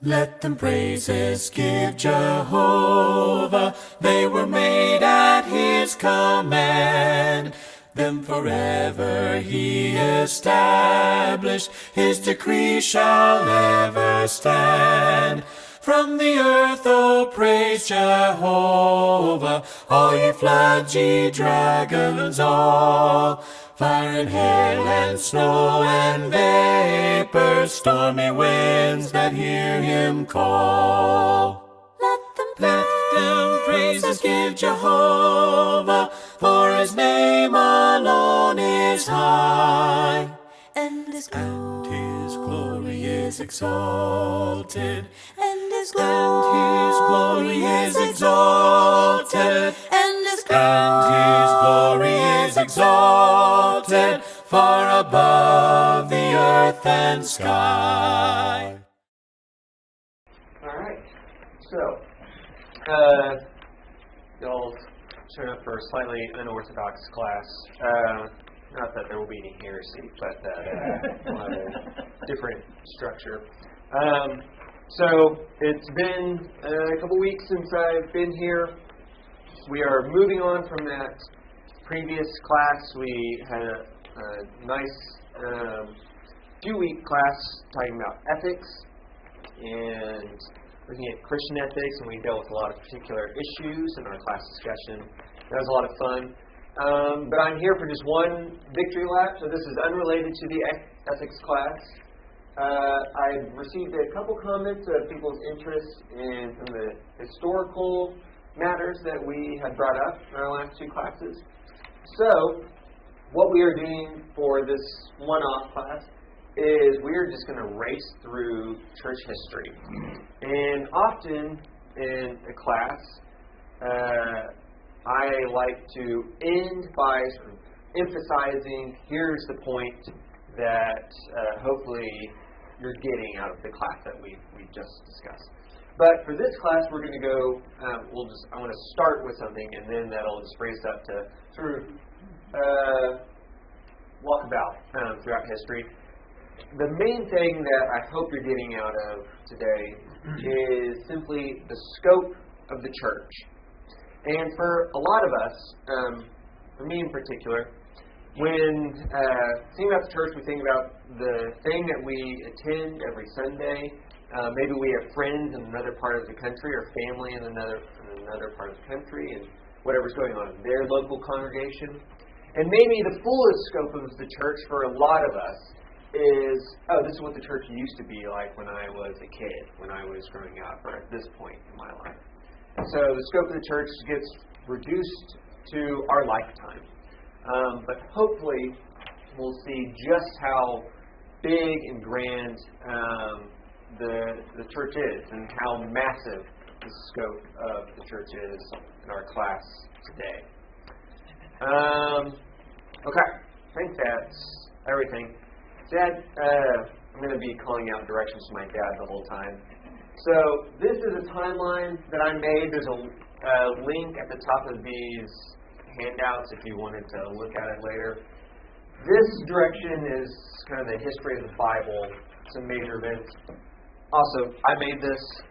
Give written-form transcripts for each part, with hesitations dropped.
Let them praises give Jehovah. They were made at his command. Them forever he established. His decree shall ever stand. From the earth, oh, praise Jehovah. All ye floods, ye dragons all. Fire and hail and snow and vapors, stormy winds that hear him call. Let them praises give Jehovah, for his name alone is high. And his glory is exalted. And his glory is exalted. And his glory is exalted, far above the earth and sky. All right. So, y'all showed up for a slightly unorthodox class. Not that there will be any heresy, but we'll have a different structure. So it's been a couple weeks since I've been here. We are moving on from that previous class. We had a nice few-week class talking about ethics and looking at Christian ethics, and we dealt with a lot of particular issues in our class discussion. That was a lot of fun. But I'm here for just one victory lap, so this is unrelated to the ethics class. I received a couple comments of people's interest in some of the historical matters that we had brought up in our last two classes. So, what we are doing for this one-off class is we are just going to race through church history. And often in a class, I like to end by sort of emphasizing, here's the point that hopefully you're getting out of the class that we just discussed. But for this class, we're going to go, I want to start with something, and then that'll just bring us up to sort of walk about throughout history. The main thing that I hope you're getting out of today is simply the scope of the church. And for a lot of us, for me in particular, when thinking about the church, we think about the thing that we attend every Sunday. Maybe we have friends in another part of the country or family in another part of the country, and whatever's going on in their local congregation. And maybe the fullest scope of the church for a lot of us is, this is what the church used to be like when I was a kid, when I was growing up, or at this point in my life. So the scope of the church gets reduced to our lifetime. But hopefully we'll see just how big and grand the church is and how massive the scope of the church is in our class today. Okay, I think that's everything. Dad, I'm going to be calling out directions to my dad the whole time. So this is a timeline that I made. There's a link at the top of these handouts if you wanted to look at it later. This direction is kind of the history of the Bible, some major events. Also, I made this.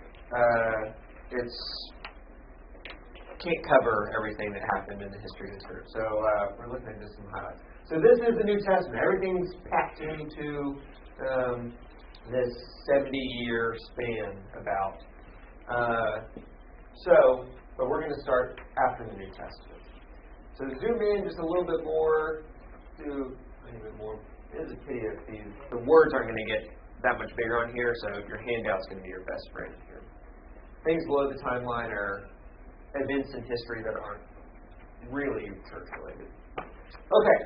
Can't cover everything that happened in the history of the church. So we're looking at just some highlights. So this is the New Testament. Everything's packed into this 70-year span about. But we're going to start after the New Testament. So to zoom in just a little bit more, it is a pity that the words aren't going to get that much bigger on here, so your handout's going to be your best friend here. Things below the timeline are events in history that aren't really church-related. Okay,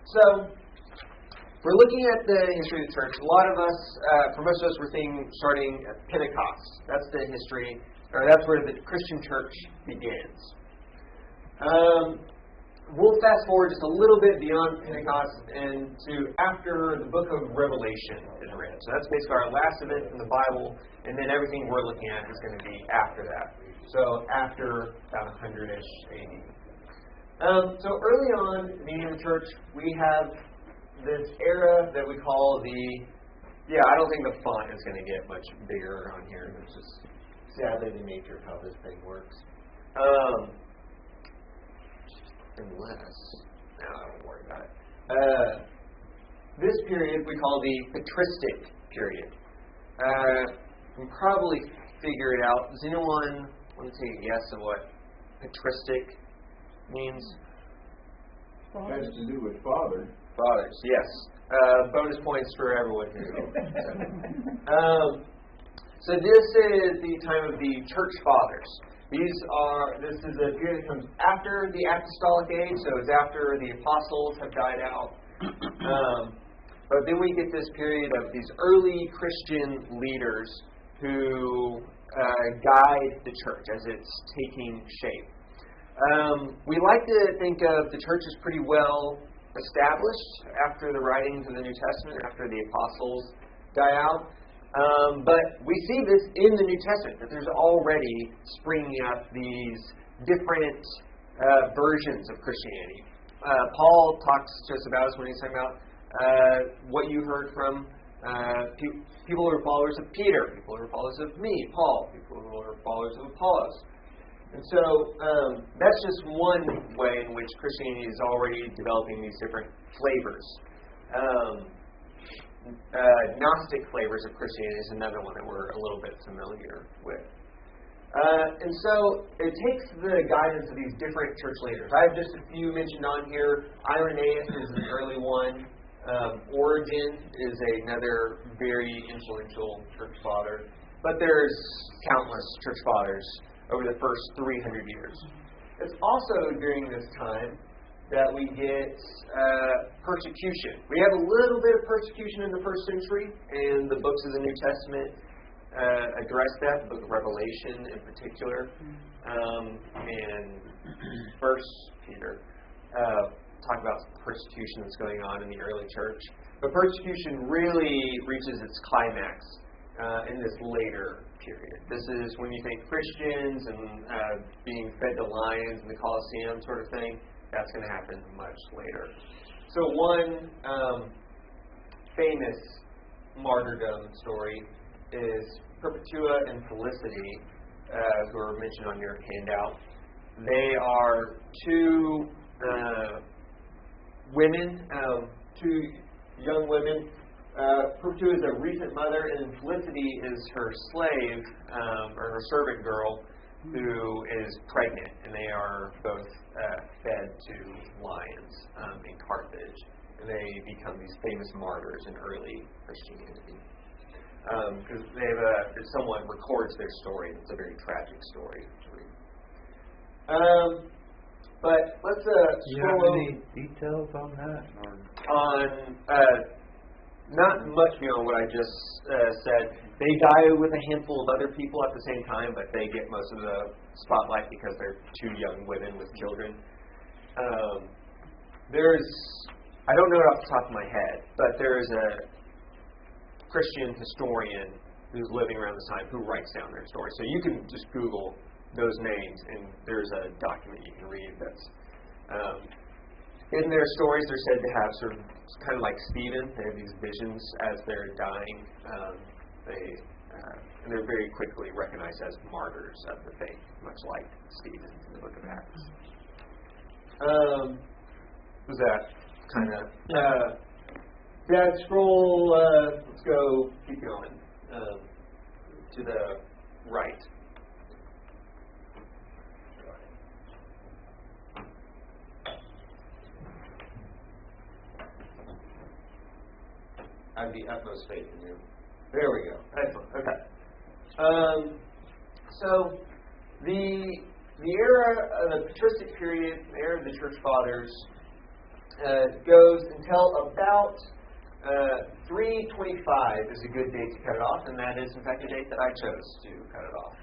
so we're looking at the history of the church. A lot of us, for most of us, we're starting at Pentecost. That's the history, or that's where the Christian church begins. We'll fast forward just a little bit beyond Pentecost and to after the book of Revelation is written. So that's basically our last event in the Bible, and then everything we're looking at is going to be after that. So after about 100-ish AD. So early on in the church, we have this era that we call the Yeah, I don't think the font is going to get much bigger on here. It's just sadly the nature of how this thing works. Unless, no, I won't worry about it. This period we call the patristic period. You can probably figure it out. Does anyone want to take a guess of what patristic means? It has to do with father. Fathers, yes. Bonus points for everyone here. So this is the time of the church fathers. This is a period that comes after the apostolic age, so it's after the apostles have died out. But then we get this period of these early Christian leaders who guide the church as it's taking shape. We like to think of the church as pretty well established after the writings of the New Testament, after the apostles die out. But we see this in the New Testament, that there's already springing up these different versions of Christianity. Paul talks to us about this when he's talking about what you heard from people who are followers of Peter, people who are followers of me, Paul, people who are followers of Apollos. And so that's just one way in which Christianity is already developing these different flavors. Gnostic flavors of Christianity is another one that we're a little bit familiar with. And so it takes the guidance of these different church leaders. I have just a few mentioned on here. Irenaeus is an early one. Origen is another very influential church father. But there's countless church fathers over the first 300 years. It's also during this time that we get persecution. We have a little bit of persecution in the first century, and the books of the New Testament address that, the book of Revelation in particular, and First Peter talk about persecution that's going on in the early church. But persecution really reaches its climax in this later period. This is when you think Christians and being fed to lions in the Colosseum sort of thing. That's going to happen much later. So one famous martyrdom story is Perpetua and Felicity, who are mentioned on your handout. They are two women, two young women. Perpetua is a recent mother, and Felicity is her slave, or her servant girl, who is pregnant, and they are both fed to lions in Carthage. And they become these famous martyrs in early Christianity. Because someone records their story, and it's a very tragic story to read. But let's Do you have scroll any details on that? on not much beyond what I just said. They die with a handful of other people at the same time, but they get most of the spotlight because they're two young women with children. I don't know it off the top of my head, but there's a Christian historian who's living around this time who writes down their story. So you can just Google those names, and there's a document you can read that's in their stories. They're said to have sort of kind of like Stephen. They have these visions as they're dying. And they're very quickly recognized as martyrs of the faith, much like Stephen in the book of Acts. Was that kind of... scroll, let's go, keep going, to the right. I have the utmost faith in you. There we go. Excellent. Okay. So the era, the patristic period, the era of the church fathers, goes until about 325 is a good date to cut it off, and that is, in fact, the date that I chose to cut it off.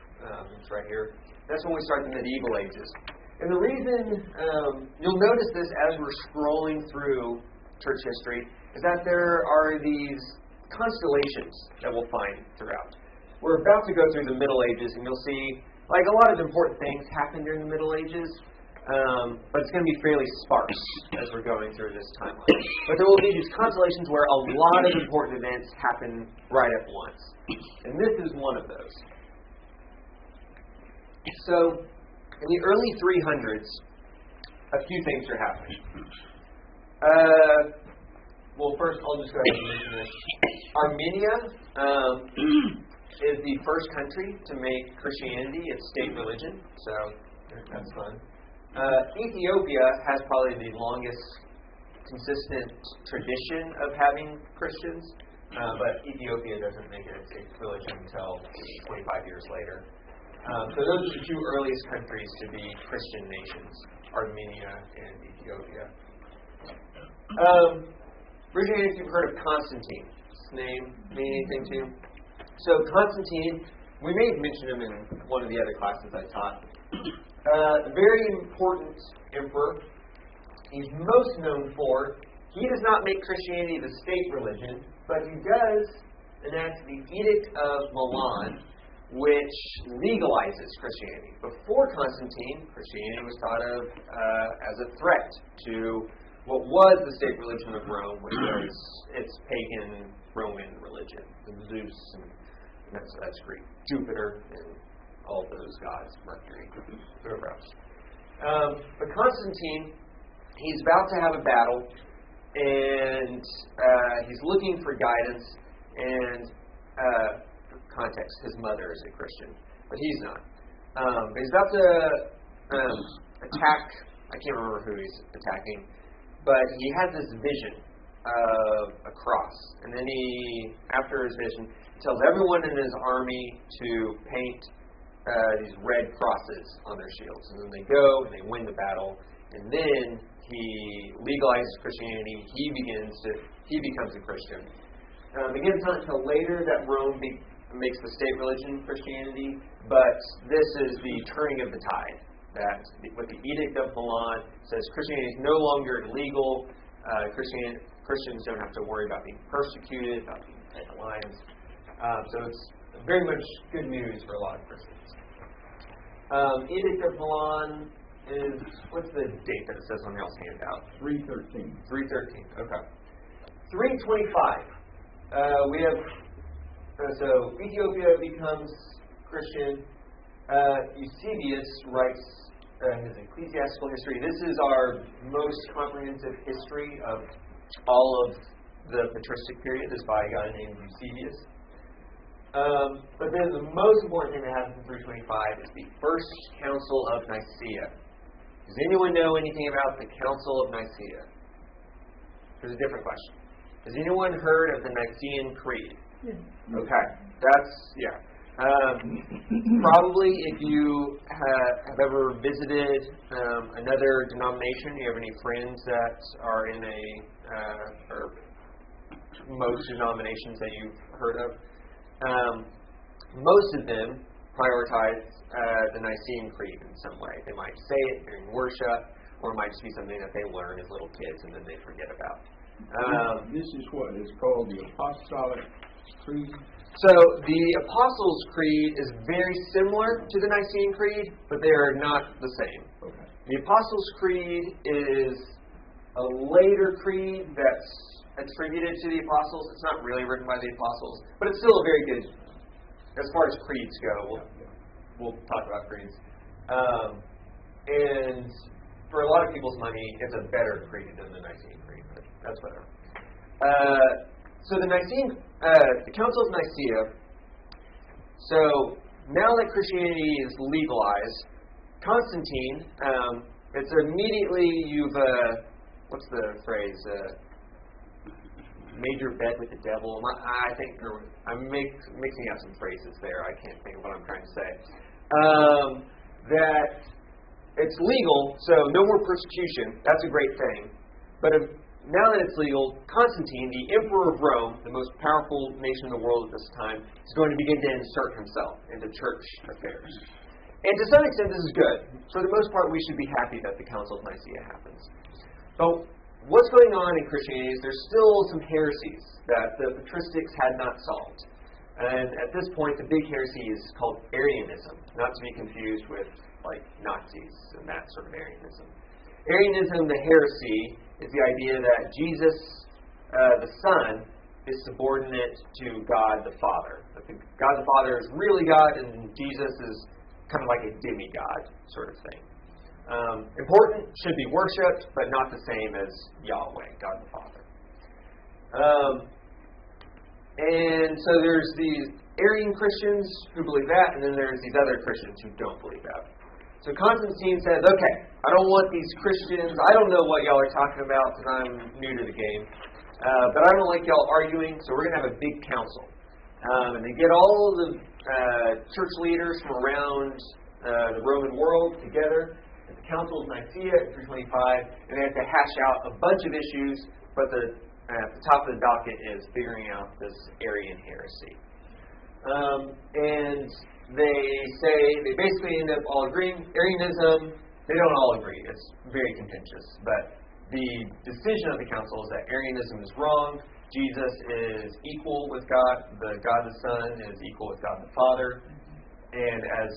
It's right here. That's when we start the medieval ages. And the reason, you'll notice this as we're scrolling through church history, is that there are these constellations that we'll find throughout. We're about to go through the Middle Ages, and you'll see, like, a lot of important things happen during the Middle Ages, but it's going to be fairly sparse as we're going through this timeline. But there will be these constellations where a lot of important events happen right at once. And this is one of those. So, in the early 300s, a few things are happening. Well, first, I'll just go ahead and mention this. Armenia is the first country to make Christianity its state religion, so that's fun. Ethiopia has probably the longest consistent tradition of having Christians, but Ethiopia doesn't make it its state religion until 25 years later. So those are the two earliest countries to be Christian nations, Armenia and Ethiopia. Raise your hand if you've heard of Constantine. His name mean anything to you? So Constantine, we may have mentioned him in one of the other classes I taught. Very important emperor. He's most known for, he does not make Christianity the state religion, but he does enact the Edict of Milan, which legalizes Christianity. Before Constantine, Christianity was thought of as a threat to what was the state religion of Rome, which was its pagan Roman religion, Zeus, and that's Greek, Jupiter, and all those gods, Mercury, whoever else. But Constantine, he's about to have a battle, and he's looking for guidance, and for context, his mother is a Christian, but he's not. But he's about to attack, I can't remember who he's attacking, but he has this vision of a cross. And then he, after his vision, tells everyone in his army to paint these red crosses on their shields. And then they go and they win the battle. And then he legalizes Christianity. He becomes a Christian. Again, it's not until later that Rome makes the state religion Christianity, but this is the turning of the tide. That with the Edict of Milan says Christianity is no longer illegal. Christians don't have to worry about being persecuted, about being taken lives. So it's very much good news for a lot of Christians. Edict of Milan is, what's the date that it says on y'all's handout? 313. 313. Okay. 325. We have so Ethiopia becomes Christian. Eusebius writes his ecclesiastical history. This is our most comprehensive history of all of the patristic period. Is by a guy named Eusebius. But then the most important thing that happens in 325 is the First Council of Nicaea. Does anyone know anything about the Council of Nicaea? Here's a different question. Has anyone heard of the Nicene Creed? Yeah. Okay. Probably if you have ever visited another denomination, you have any friends that are in or most denominations that you've heard of, most of them prioritize the Nicene Creed in some way. They might say it during worship, or it might just be something that they learn as little kids and then they forget about. This is what is called the Apostolic Creed. So the Apostles' Creed is very similar to the Nicene Creed, but they are not the same. Okay. The Apostles' Creed is a later creed that's attributed to the Apostles. It's not really written by the Apostles, but it's still a very good, as far as creeds go. We'll talk about creeds. And for a lot of people's money, it's a better creed than the Nicene Creed, but that's whatever. So the Council of Nicaea, so now that Christianity is legalized, Constantine, it's immediately what's the phrase, made your bed with the devil. I think I'm mixing up some phrases there. I can't think of what I'm trying to say. That it's legal, so no more persecution. That's a great thing. But now that it's legal, Constantine, the Emperor of Rome, the most powerful nation in the world at this time, is going to begin to insert himself into church affairs. And to some extent, this is good. For the most part, we should be happy that the Council of Nicaea happens. But what's going on in Christianity is there's still some heresies that the patristics had not solved. And at this point, the big heresy is called Arianism, not to be confused with like Nazis and that sort of Arianism. Arianism, the heresy, is the idea that Jesus, the Son, is subordinate to God the Father. That God the Father is really God, and Jesus is kind of like a demigod sort of thing. Important, should be worshipped, but not the same as Yahweh, God the Father. And so there's these Arian Christians who believe that, and then there's these other Christians who don't believe that. So Constantine says, okay, I don't want these Christians, I don't know what y'all are talking about because I'm new to the game, but I don't like y'all arguing, so we're going to have a big council. And they get all of the church leaders from around the Roman world together at the Council of Nicaea in 325, and they have to hash out a bunch of issues, but at the top of the docket is figuring out this Arian heresy. And they basically end up all agreeing. Arianism, they don't all agree. It's very contentious. But the decision of the council is that Arianism is wrong. Jesus is equal with God. God the Son is equal with God the Father. And as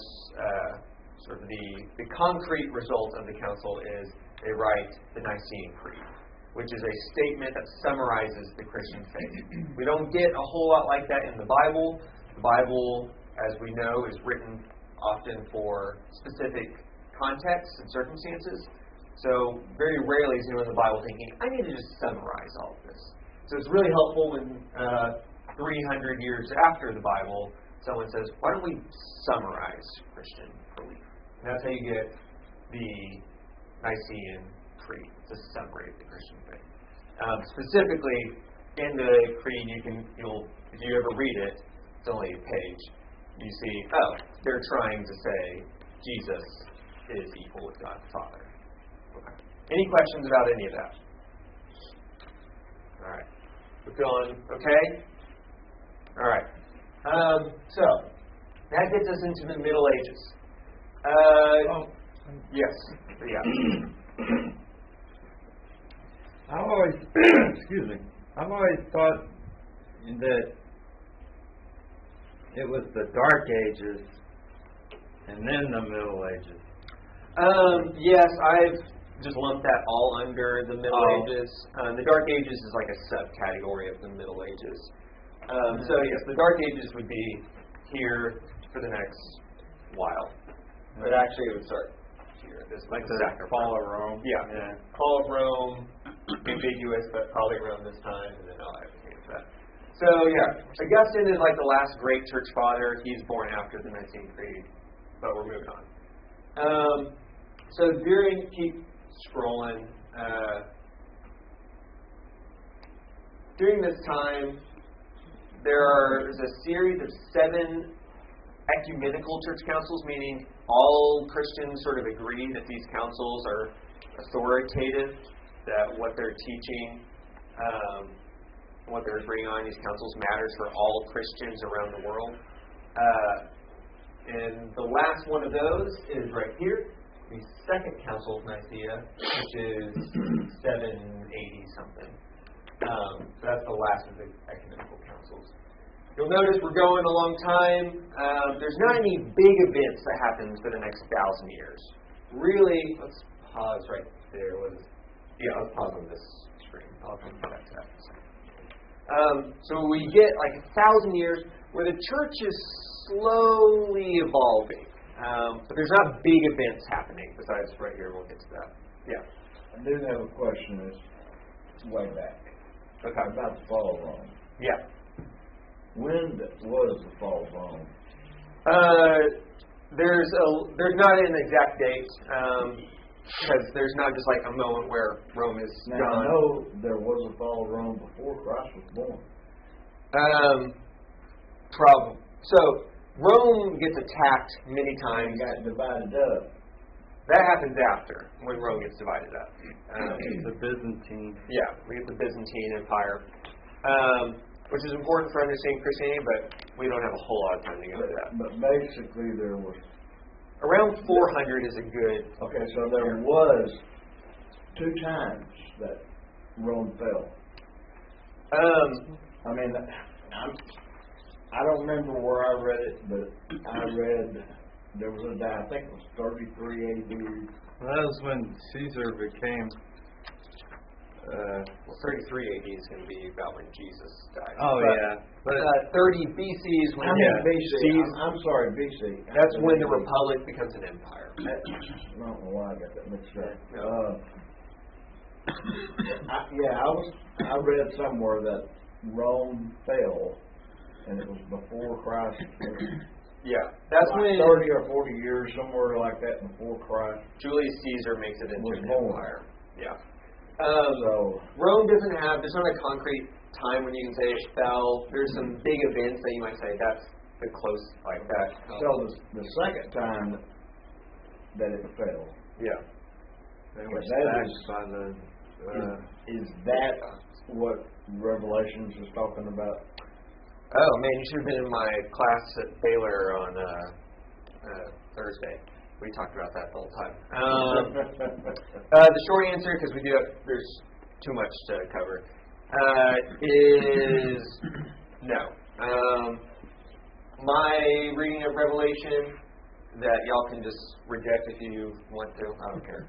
sort of the concrete result of the council is they write the Nicene Creed, which is a statement that summarizes the Christian faith. We don't get a whole lot like that in the Bible. The Bible, as we know, is written often for specific contexts and circumstances. So very rarely is anyone in the Bible thinking, I need to just summarize all of this. So it's really helpful when 300 years after the Bible, someone says, why don't we summarize Christian belief? And that's how you get the Nicene Creed, the summary of the Christian faith. Specifically, in the Creed, if you ever read it, it's only a page. You see, they're trying to say Jesus is equal with God the Father. Okay. Any questions about any of that? All right. We're feeling okay? All right. So, that gets us into the Middle Ages. Yes. Yeah. I've always, excuse me, I've always thought that it was the Dark Ages and then the Middle Ages. Yes, I've just lumped that all under the Middle Ages. The Dark Ages is like a subcategory of the Middle Ages. So yes, the Dark Ages would be here for the next while. But actually it would start here. This Like the fall of Rome. Yeah. Fall of Rome, ambiguous, but probably around this time, and then I became that. So yeah, Augustine is like the last great church father. He's born after the Nicene Creed, but we're moving on. So keep scrolling. During this time, there's a series of 7 ecumenical church councils, meaning all Christians sort of agree that these councils are authoritative, that what they're teaching, what they're agreeing on, these councils matters for all Christians around the world. And the last one of those is right here, the Second Council of Nicaea, which is 780-something. So that's the last of the ecumenical councils. You'll notice we're going a long time. There's not any big events that happen for the next 1,000 years. Really, let's pause right there. Let's pause on this screen. I'll come back to that in a second. So we get like 1,000 years where the church is slowly evolving. But there's not big events happening besides right here. We'll get to that. Yeah. I do have a question that's way back. Okay. About the fall of Rome. Yeah. When was the fall of Rome? There's not an exact date because there's not just like a moment where Rome is Now, gone. I know there was a fall of Rome before Christ was born. Problem. So Rome gets attacked many times. Got divided up. That happens after when Rome gets divided up. The Byzantine. Yeah, we get the Byzantine Empire, which is important for understanding Christianity, but we don't have a whole lot of time to go into that. But basically there was... Around 400 is a good... Okay, so there was 2 times that Rome fell. I mean, I don't remember where I read it, but I read there was a day, I think it was 33 AD. Well, that was when Caesar became. Well, 33 AD is going to be about when Jesus died. Oh But, yeah, but 30 BC is when I mean BC. Caesar- I'm sorry, BC. that's when the Republic becomes an empire. I don't know why I got that mixed up. No. I read somewhere that Rome fell, and it was before Christ. Yeah, that's Like when 30 or 40 years, somewhere like that, before Christ. Julius Caesar makes it into Was an born. empire. Yeah. So Rome doesn't have, there's not a concrete time when you can say it fell. There's some big events that you might say that's the close, like that. the second time that it fell, Yeah. they were that stacked by the. is that what Revelations is talking about? Oh man, you should have been in my class at Baylor on Thursday. We talked about that the whole time. The short answer, because there's too much to cover, is no. My reading of Revelation, that y'all can just reject if you want to, I don't care,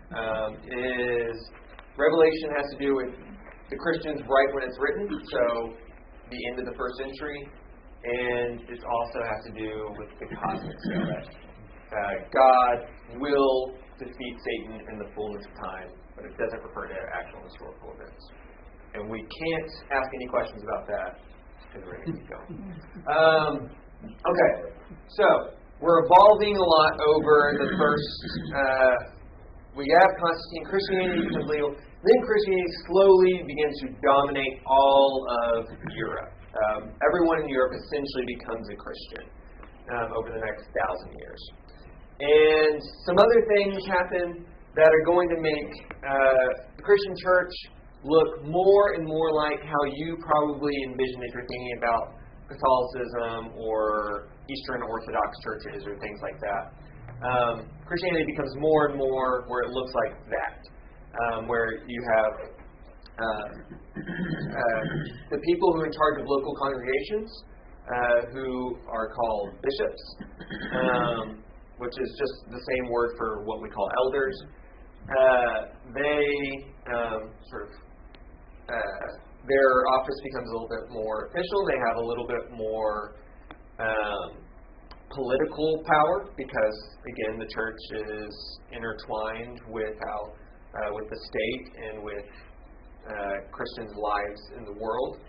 is Revelation has to do with the Christians right when it's written, so the end of the first century, and it also has to do with the cosmic scale. God will defeat Satan in the fullness of time, but it doesn't refer to actual historical events. And we can't ask any questions about that because we're going to keep going. Okay, so we're evolving a lot over the first. We have Constantine, Christianity becomes legal, then Christianity slowly begins to dominate all of Europe. Everyone in Europe essentially becomes a Christian over the next 1,000 years. And some other things happen that are going to make the Christian church look more and more like how you probably envision if you're thinking about Catholicism or Eastern Orthodox churches or things like that. Christianity becomes more and more where it looks like that, where you have the people who are in charge of local congregations who are called bishops, which is just the same word for what we call elders. Their office becomes a little bit more official. They have a little bit more political power because, again, the church is intertwined with with the state and with Christians' lives in the world.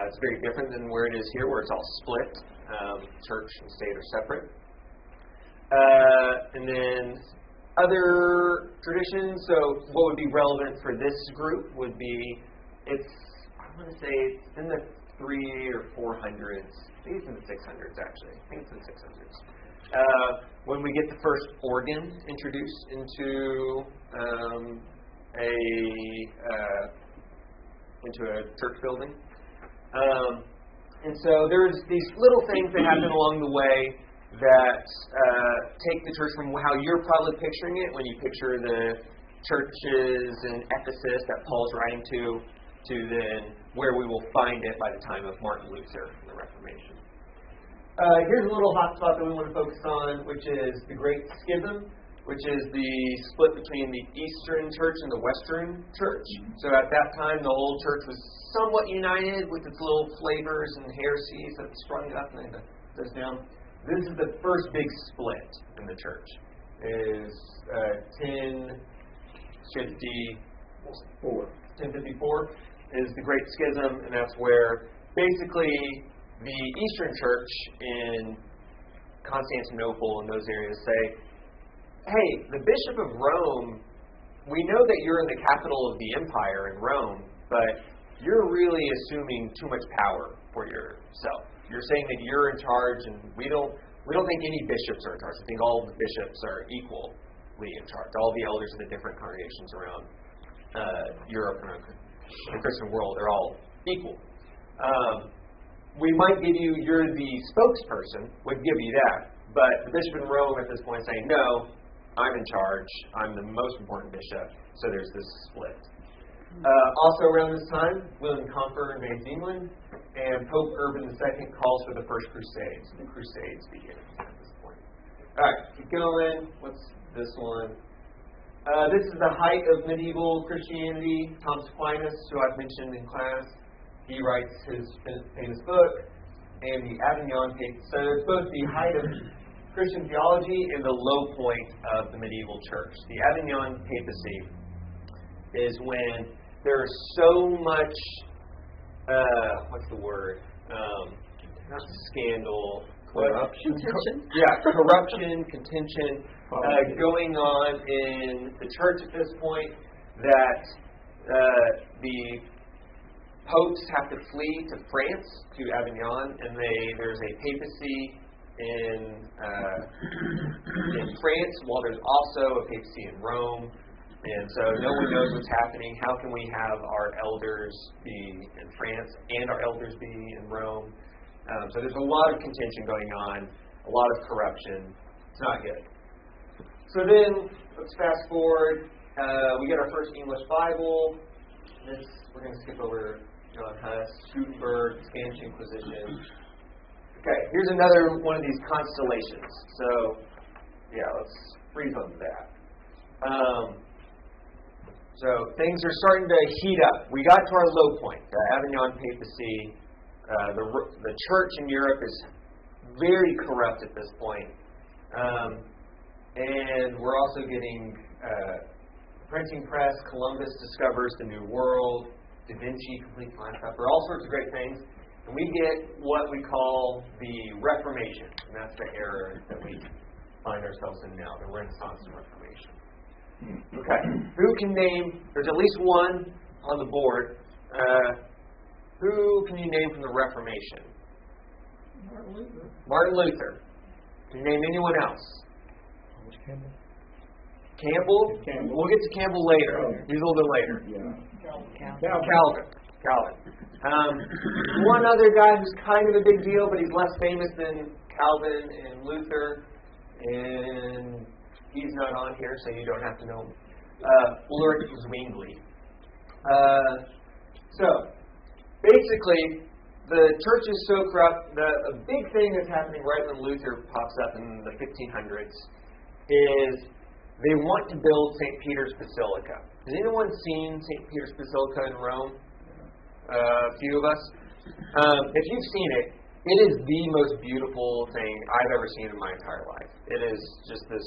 It's very different than where it is here, where it's all split. Church and state are separate. And then other traditions. So what would be relevant for this group would be, I want to say it's in the 300s or 400s. I think it's in the 600s, actually. I think it's in the 600s. When we get the first organ introduced into a church building. And so there's these little things that happen along the way that take the church from how you're probably picturing it when you picture the churches in Ephesus that Paul's writing to then where we will find it by the time of Martin Luther and the Reformation. Here's a little hot spot that we want to focus on, which is the Great Schism, which is the split between the Eastern Church and the Western Church. So at that time, the old church was somewhat united with its little flavors and heresies that sprung up and then goes down. This is the first big split in the church. Is 1054 is the Great Schism, and that's where basically the Eastern Church in Constantinople and those areas say, hey, the Bishop of Rome, we know that you're in the capital of the empire in Rome, but you're really assuming too much power for yourself. You're saying that you're in charge, and we don't think any bishops are in charge. We think all the bishops are equally in charge. All the elders of the different congregations around Europe and the Christian world are all equal. We might give you, you're the spokesperson, would give you that, but the bishop in Rome at this point is saying, no, I'm in charge, I'm the most important bishop, so there's this split. Also around this time, William the Conqueror invades England, and Pope Urban II calls for the First Crusades. The Crusades begin at this point. All right, keep going. What's this one? This is the height of medieval Christianity. Thomas Aquinas, who I've mentioned in class, he writes his famous book, and the Avignon Papacy. So it's both the height of Christian theology and the low point of the medieval church. The Avignon Papacy is when there's so much, what's the word? Not scandal. Corruption. Corruption, contention going on in the church at this point, that the popes have to flee to France, to Avignon, and there's a papacy in France, while there's also a papacy in Rome, and so no one knows what's happening. How can we have our elders be in France and our elders be in Rome? So there's a lot of contention going on, a lot of corruption. It's not good. So then, let's fast forward. We get our first English Bible. We're going to skip over John Huss, Gutenberg, Spanish Inquisition. Okay, here's another one of these constellations. So, yeah, let's freeze on that. So things are starting to heat up. We got to our low point, the Avignon Papacy. The church in Europe is very corrupt at this point. And we're also getting printing press. Columbus discovers the New World. Da Vinci completes Mein Kampf. All sorts of great things. And we get what we call the Reformation. And that's the era that we find ourselves in now, the Renaissance and Reformation. Okay. Who can name, there's at least one on the board. Who can you name from the Reformation? Martin Luther. Martin Luther. Can you name anyone else? Campbell. Campbell? We'll get to Campbell later. He's a little bit later. Yeah. Calvin. One other guy who's kind of a big deal, but he's less famous than Calvin and Luther, and he's not on here, so you don't have to know him. Ulrich Zwingli. So, basically, the church is so corrupt. A big thing that's happening right when Luther pops up in the 1500s is they want to build St. Peter's Basilica. Has anyone seen St. Peter's Basilica in Rome? A few of us. If you've seen it, it is the most beautiful thing I've ever seen in my entire life. It is just this.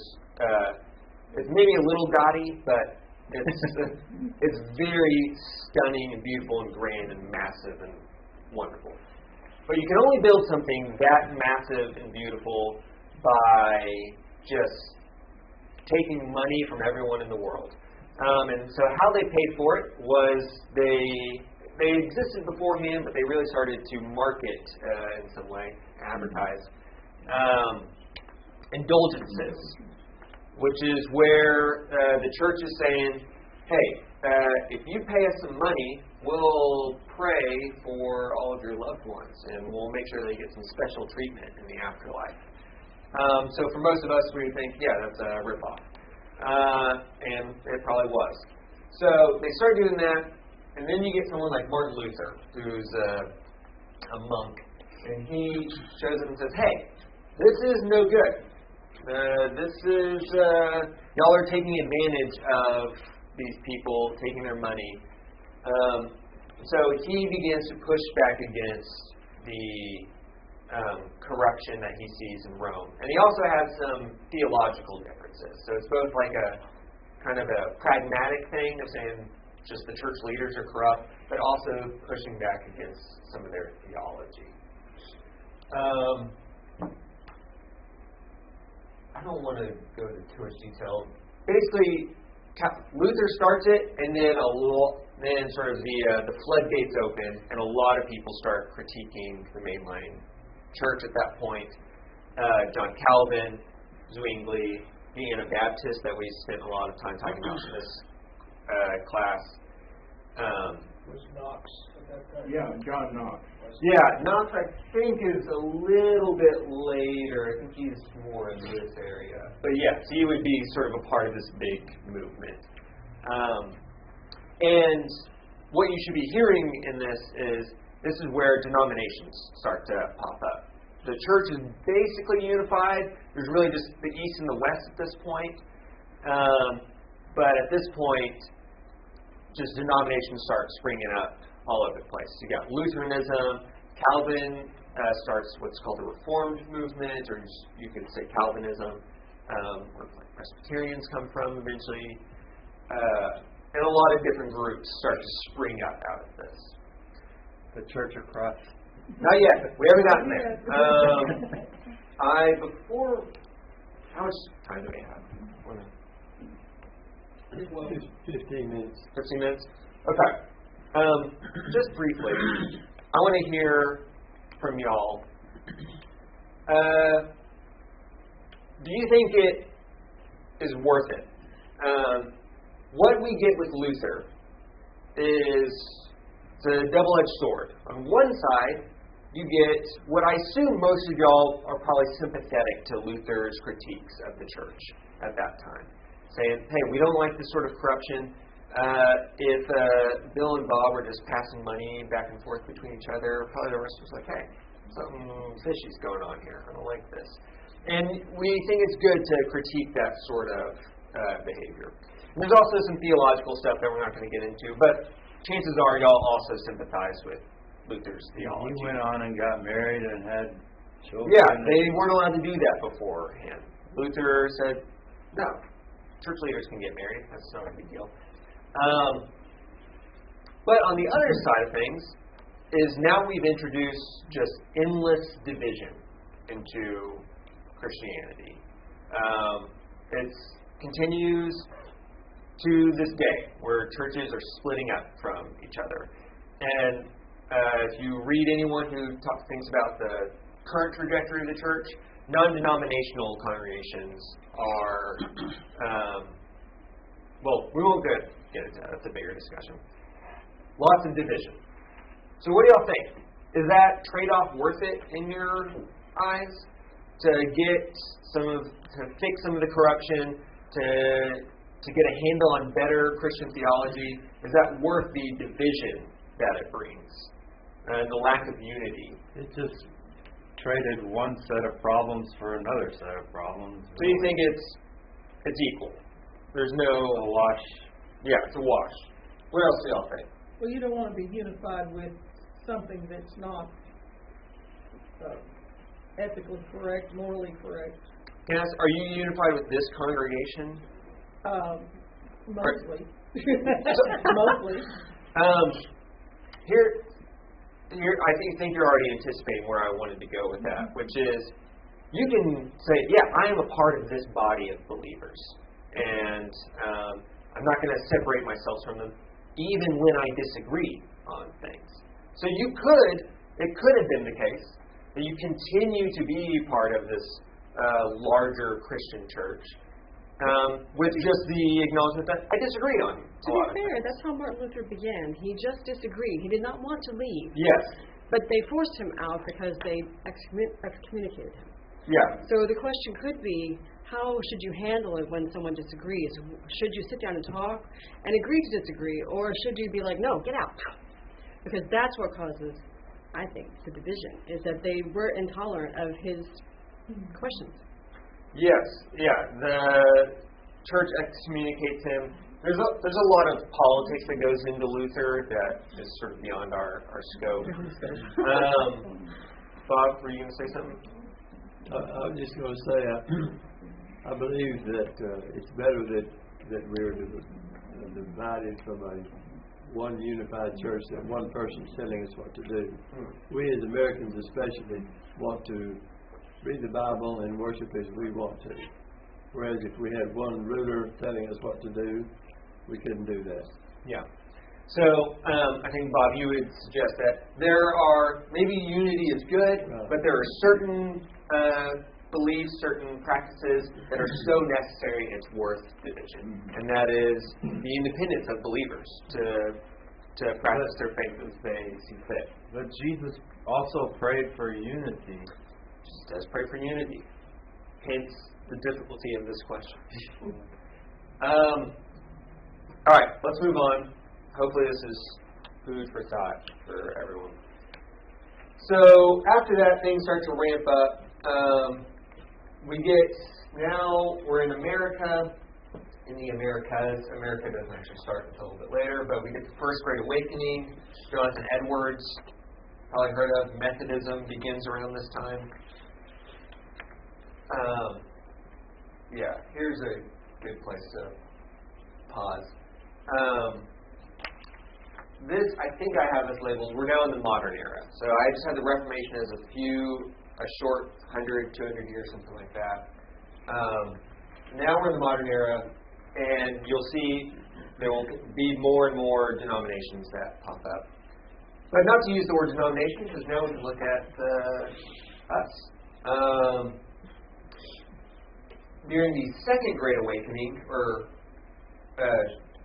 It's maybe a little gaudy, but it's very stunning and beautiful and grand and massive and wonderful. But you can only build something that massive and beautiful by just taking money from everyone in the world. And so how they paid for it was they existed beforehand, but they really started to market in some way, advertise. Indulgences, which is where the church is saying, hey, if you pay us some money, we'll pray for all of your loved ones, and we'll make sure they get some special treatment in the afterlife. So for most of us, we think, yeah, that's a ripoff. And it probably was. So they started doing that, and then you get someone like Martin Luther, who's a monk, and he shows up and says, hey, this is no good. Y'all are taking advantage of these people, taking their money. So he begins to push back against the corruption that he sees in Rome. And he also has some theological differences. So it's both like a kind of a pragmatic thing of saying just the church leaders are corrupt, but also pushing back against some of their theology. I don't want to go into too much detail. Basically, Luther starts it, and then sort of the floodgates open, and a lot of people start critiquing the mainline church at that point. John Calvin, Zwingli, the Anabaptists that we spent a lot of time talking about in this class. Was Knox at that time? Yeah, John Knox. Yeah, Knox I think is a little bit later. I think he's more in this area. But yes, he would be sort of a part of this big movement. And what you should be hearing in this is this is where denominations start to pop up. The church is basically unified. There's really just the East and the West at this point. But at this point, just denominations start springing up all over the place. You got Lutheranism, Calvin starts what's called the Reformed movement, or you could say Calvinism, where Presbyterians come from eventually. And a lot of different groups start to spring up out of this. The Church of Christ. Not yet. We haven't gotten there. How much time do we have? 15 minutes. 15 minutes? Okay. Just briefly, I want to hear from y'all. Do you think it is worth it? What we get with Luther is it's a double-edged sword. On one side, you get what I assume most of y'all are probably sympathetic to Luther's critiques of the church at that time, saying, hey, we don't like this sort of corruption. If Bill and Bob were just passing money back and forth between each other, probably the rest was like, hey, something fishy's going on here. I don't like this. And we think it's good to critique that sort of behavior. And there's also some theological stuff that we're not going to get into, but chances are y'all also sympathize with Luther's theology. He went on and got married and had children. Yeah, they weren't allowed to do that beforehand. Luther said, no, church leaders can get married. That's not a big deal. But on the other side of things is now we've introduced just endless division into Christianity. It continues to this day where churches are splitting up from each other. And if you read anyone who talks things about the current trajectory of the church, non-denominational congregations are, well, we won't get into that. That's a bigger discussion. Lots of division. So what do y'all think? Is that trade-off worth it in your eyes? To fix some of the corruption, to get a handle on better Christian theology, is that worth the division that it brings and the lack of unity? It just traded one set of problems for another set of problems. So you think it's equal? There's no a wash? Yeah, it's a wash. What else do y'all think? Well, you don't want to be unified with something that's not ethically correct, morally correct. Can I ask, are you unified with this congregation? Mostly. Mostly. Here, I think you're already anticipating where I wanted to go with that, which is you can say, yeah, I am a part of this body of believers, and I'm not going to separate myself from them, even when I disagree on things. So it could have been the case that you continue to be part of this larger Christian church, with just the acknowledgement that I disagree on To be fair, that's how Martin Luther began. He just disagreed. He did not want to leave. Yes. But they forced him out because they excommunicated him. Yeah. So the question could be, how should you handle it when someone disagrees? Should you sit down and talk and agree to disagree, or should you be like, no, get out? Because that's what causes, I think, the division, is that they were intolerant of his questions. Yes, yeah. The church excommunicates him. There's a lot of politics that goes into Luther that is sort of beyond our scope. Bob, were you going to say something? I was just going to say, I believe that it's better that we're divided from one unified church, that one person telling us what to do. We as Americans especially want to read the Bible and worship as we want to. Whereas if we had one ruler telling us what to do, we couldn't do that. Yeah. So I think, Bob, you would suggest that there are, maybe unity is good, but there are certain beliefs, certain practices that are so necessary it's worth division. And that is the independence of believers to practice their faith as they see fit. But Jesus also prayed for unity. Jesus does pray for unity. Hence the difficulty of this question. All right, let's move on. Hopefully this is food for thought for everyone. So after that, things start to ramp up. Now we're in America. In the Americas, America doesn't actually start until a little bit later, but we get the First Great Awakening. Jonathan Edwards, probably heard of. Methodism begins around this time. Here's a good place to pause. I think I have this labeled. We're now in the modern era. So I just had the Reformation as a short 100, 200 years, something like that. Now we're in the modern era, and you'll see there will be more and more denominations that pop up. But not to use the word denomination, because now we can look at us. During the Second Great Awakening, or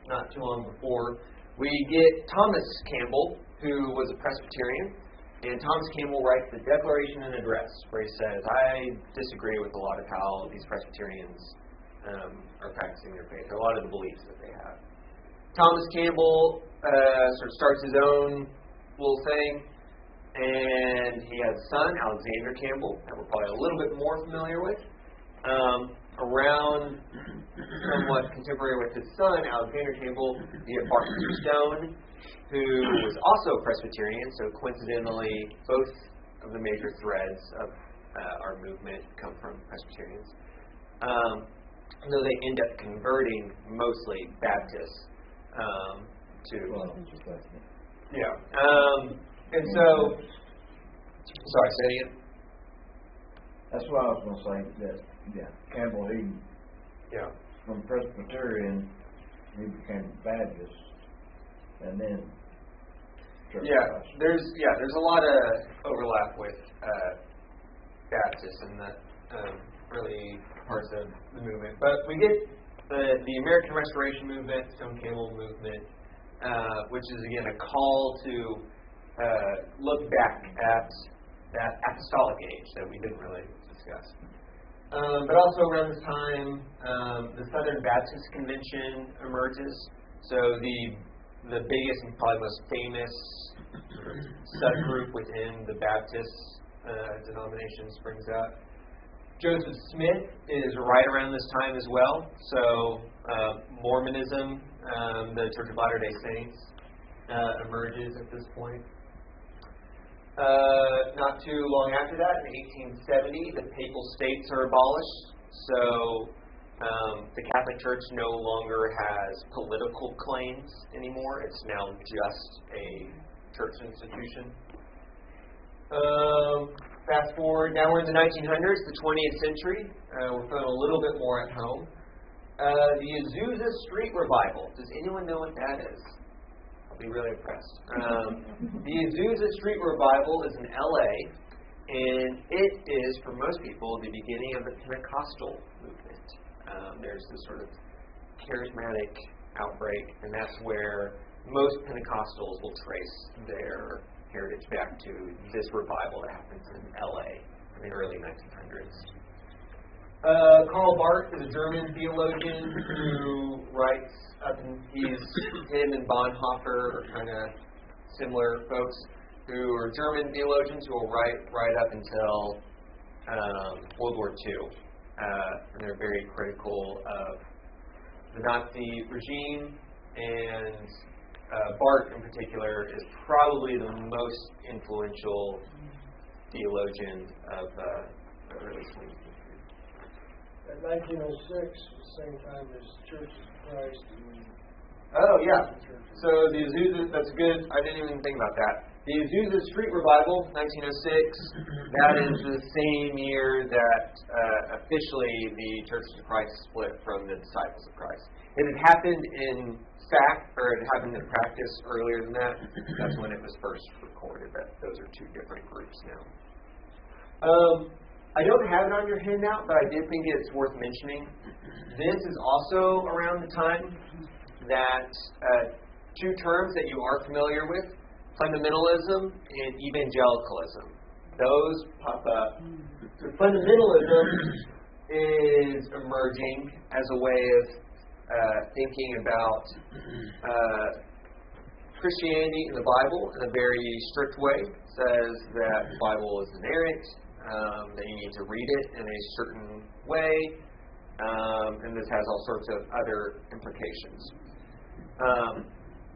not too long before, we get Thomas Campbell, who was a Presbyterian, and Thomas Campbell writes the Declaration and Address, where he says, I disagree with a lot of how these Presbyterians are practicing their faith, or a lot of the beliefs that they have. Thomas Campbell sort of starts his own little thing, and he has a son, Alexander Campbell, that we're probably a little bit more familiar with. Around somewhat contemporary with his son, Alexander Campbell, we have Barton Stone, who was also a Presbyterian, so coincidentally, both of the major threads of our movement come from Presbyterians. Though they end up converting mostly Baptists and so, sorry, say it again. That's what I was going to say. Campbell, from Presbyterian, he became Baptist, and then Church of Christ. There's a lot of overlap with Baptists and the early parts of the movement. But we get the American Restoration movement, Stone Campbell movement, which is again a call to look back at that apostolic age that we didn't really discuss. But also around this time, the Southern Baptist Convention emerges. So the biggest and probably most famous subgroup within the Baptist denomination springs up. Joseph Smith is right around this time as well. So Mormonism, the Church of Latter-day Saints, emerges at this point. Not too long after that, in 1870, the Papal States are abolished. So the Catholic Church no longer has political claims anymore. It's now just a church institution. Fast forward, now we're in the 1900s, the 20th century. We're feeling a little bit more at home. The Azusa Street Revival. Does anyone know what that is? I'll be really impressed. The Azusa Street Revival is in LA, and it is, for most people, the beginning of the Pentecostal movement. There's this sort of charismatic outbreak, and that's where most Pentecostals will trace their heritage back to this revival that happens in LA in the early 1900s. Karl Barth is a German theologian who writes him and Bonhoeffer are kind of similar folks who are German theologians who will write up until World War II. And they're very critical of the Nazi regime, and Barth in particular is probably the most influential theologian of the early 20th century. In 1906, the same time as Church of Christ. Oh, yeah. So the Azusa, that's good. I didn't even think about that. The Azusa Street Revival, 1906, that is the same year that officially the Church of Christ split from the Disciples of Christ. It had happened in fact, or it happened in practice earlier than that. That's when it was first recorded, that those are two different groups now. I don't have it on your handout, but I did think it's worth mentioning. This is also around the time that two terms that you are familiar with, fundamentalism and evangelicalism. Those pop up. So fundamentalism is emerging as a way of thinking about Christianity in the Bible, in a very strict way, says that the Bible is inerrant, that you need to read it in a certain way, and this has all sorts of other implications.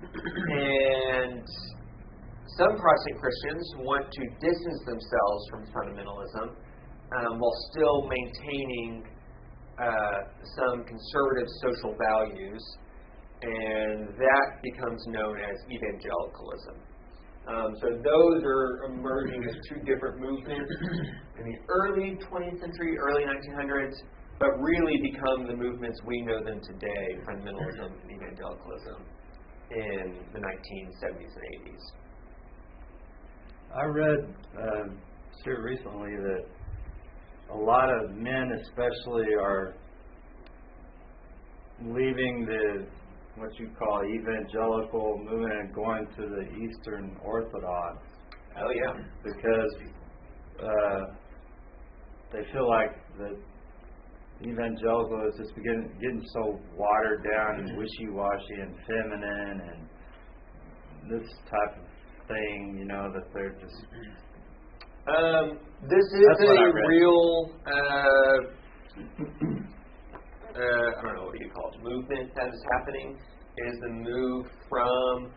And some Protestant Christians want to distance themselves from fundamentalism while still maintaining some conservative social values, and that becomes known as evangelicalism. So those are emerging as two different movements in the early 20th century, early 1900s, but really become the movements we know them today, fundamentalism and evangelicalism, in the 1970s and 80s. I read here recently that a lot of men especially are leaving the what you call evangelical movement and going to the Eastern Orthodox. Oh yeah. Because they feel like the evangelical is just getting so watered down and wishy-washy and feminine and this type of thing, you know, that they're just... this is a real, I don't know what you call it, movement that is happening, is the move from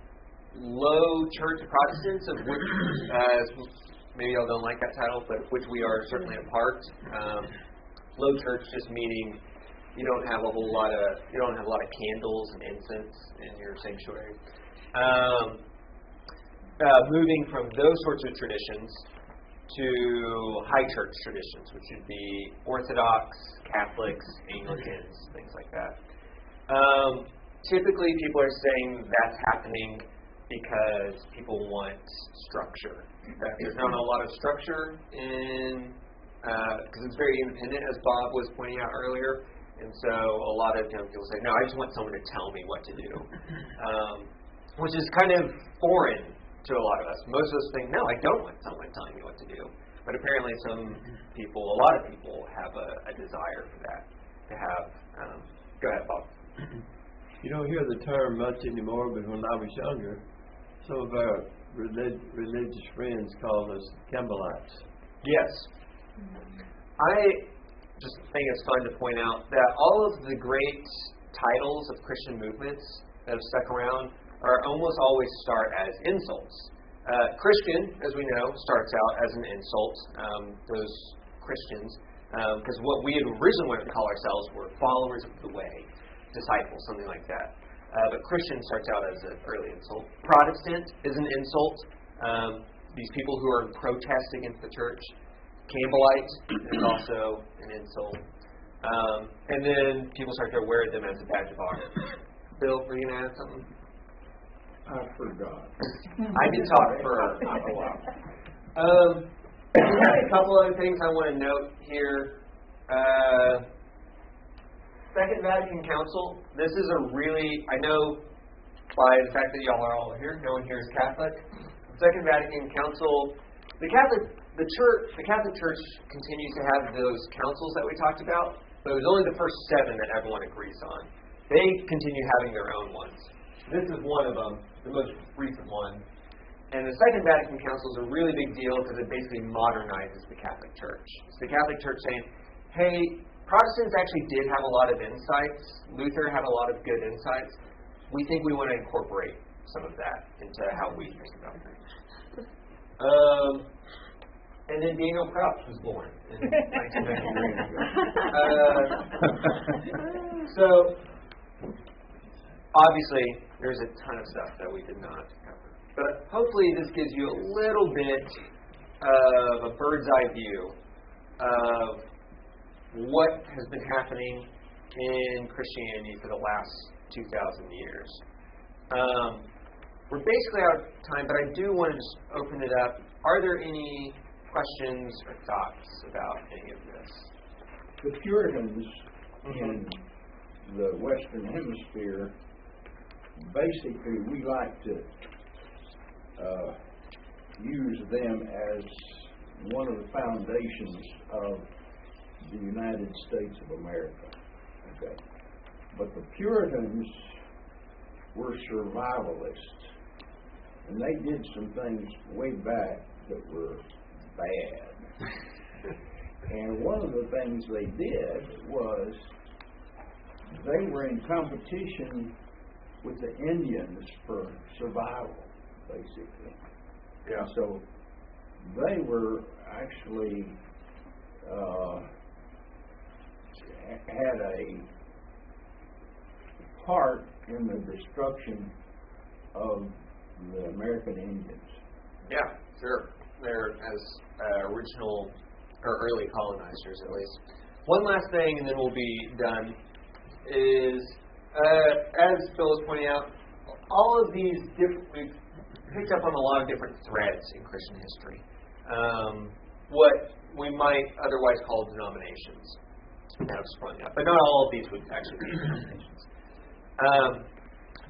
low church Protestants, of which, maybe y'all don't like that title, but which we are certainly a part. Low church just meaning you don't have a lot of candles and incense in your sanctuary. Moving from those sorts of traditions to high church traditions, which would be Orthodox, Catholics, Anglicans, things like that. Typically, people are saying that's happening because people want structure. There's not a lot of structure in, because it's very independent, as Bob was pointing out earlier, and so a lot of young people say, no, I just want someone to tell me what to do, which is kind of foreign to a lot of us. Most of us think, no, I don't want someone telling me what to do. But apparently some people, a lot of people, have a desire for that, to have, go ahead, Bob. You don't hear the term much anymore, but when I was younger, some of our religious friends called us Campbellites. Yes. I just think it's fun to point out that all of the great titles of Christian movements that have stuck around are almost always start as insults. Christian, as we know, starts out as an insult. Those Christians, because what we had originally wanted to call ourselves were followers of the way, disciples, something like that. But Christian starts out as an early insult. Protestant is an insult. These people who are in protest against the church. Campbellite is also an insult. And then people start to wear them as a badge of honor. Bill, were you going to add something? I forgot. I can talk for a while. A couple other things I want to note here. Second Vatican Council. This is a really, I know by the fact that y'all are all here, no one here is Catholic. Second Vatican Council, the Catholic Church continues to have those councils that we talked about, but it was only the first 7 that everyone agrees on. They continue having their own ones. This is one of them, the most recent one. And the Second Vatican Council is a really big deal because it basically modernizes the Catholic Church. It's the Catholic Church saying, hey, Protestants actually did have a lot of insights. Luther had a lot of good insights. We think we want to incorporate some of that into how we think about things. And then Daniel Crouch was born in 1993. So, obviously, there's a ton of stuff that we did not cover. But hopefully this gives you a little bit of a bird's eye view of what has been happening in Christianity for the last 2,000 years. We're basically out of time, but I do want to just open it up. Are there any questions or thoughts about any of this? The Puritans in the Western Hemisphere, basically we like to use them as one of the foundations of the United States of America. Okay. But the Puritans were survivalists. and they did some things way back that were bad. And one of the things they did was they were in competition with the Indians for survival, basically. Yeah. So they were actually had a part in the destruction of the American Indians. Yeah, sure. They're as original or early colonizers, at least. One last thing, and then we'll be done, is as Bill was pointing out, all of these we've picked up on a lot of different threads in Christian history. What we might otherwise call denominations have sprung up, but not all of these would actually be denominations.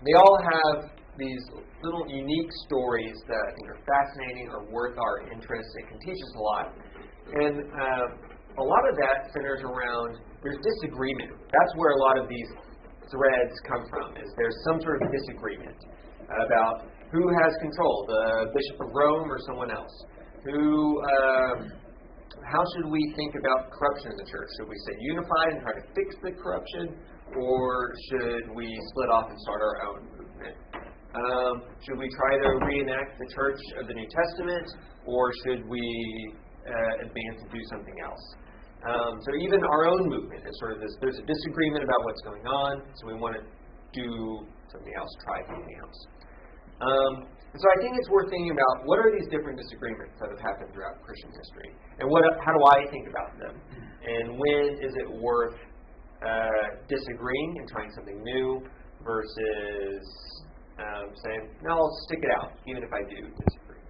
They all have these little unique stories that I think are fascinating or worth our interest. It can teach us a lot. And a lot of that centers around there's disagreement. That's where a lot of these threads come from, is there's some sort of disagreement about who has control, the Bishop of Rome or someone else. How should we think about corruption in the church? Should we stay unified and try to fix the corruption, or should we split off and start our own movement? Should we try to reenact the church of the New Testament, or should we advance and do something else? So even our own movement is sort of this, there's a disagreement about what's going on, so we want to do something else, try something else. And so I think it's worth thinking about what are these different disagreements that have happened throughout Christian history, and how do I think about them, and when is it worth disagreeing and trying something new versus saying, no, I'll stick it out, even if I do disagree.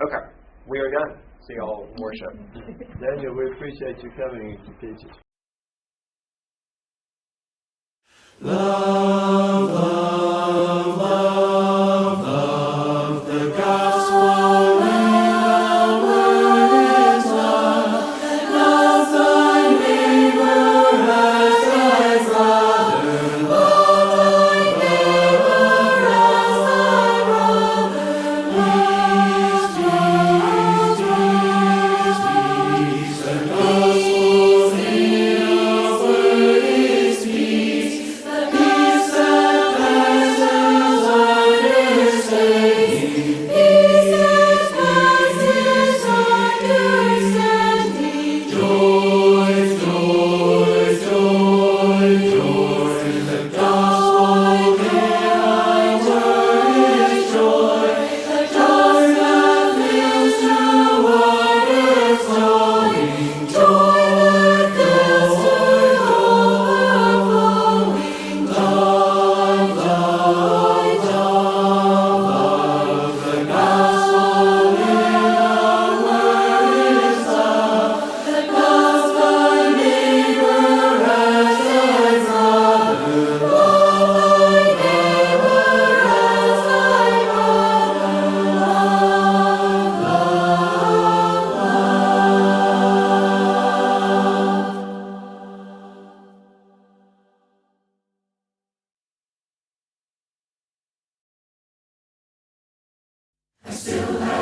Okay, we are done. See y'all in worship. Daniel, we appreciate you coming to teach us. Love, love, love, love, the gospel in the word is love. Love thy neighbor as thy brother. Love thy neighbor as thy brother. Peace, peace, peace, peace. The gospel in the word is peace. The peace that passes understanding. Peace that passes understanding. Joy, joy, joy, joy. The gospel behind word is joy. The joy that fills to overflowing. Joy that fills to overflowing. Love, love, love, love. The gospel in the word is love. The gospel neighbor as thy brother. Love thy neighbor as thy brother. Love, love, love. I still have